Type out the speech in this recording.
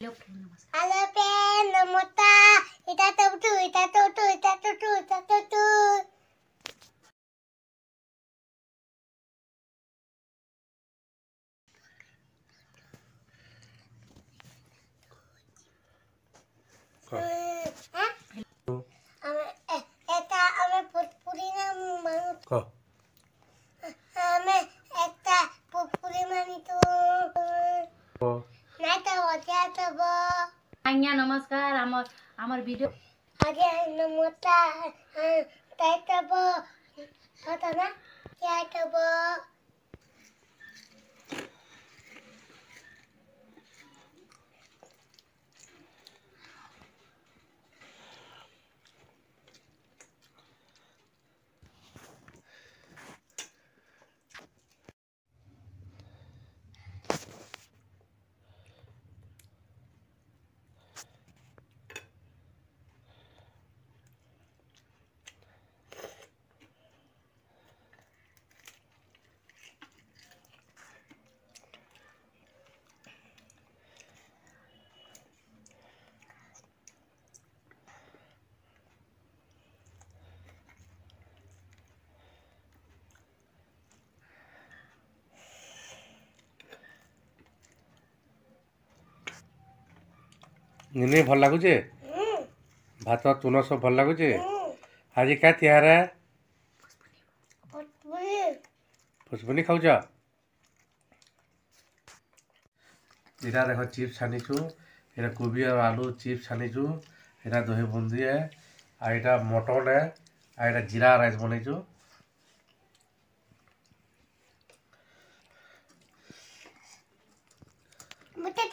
hello friend नमस्ता इटा तो এটা আমি পুরি না মানুষ আমি একটা পুরি মানি তো না তো ওটা তো আজ্ঞা নমস্কার আমার ভিডিও আগে নমস্তা তাই তো হতো না তাই তো निने भल लगुचे भात तुन सब भल लगुचे आज क्या तिहार है पुष्पनी खाऊ इटा देख चिप्स छानीचु इटा कोबी और आलू चिप्स छानीचु इटा दही बुंदी है आ इटा मटन है आ इटा जीरा राइस बनईचु नमस्ते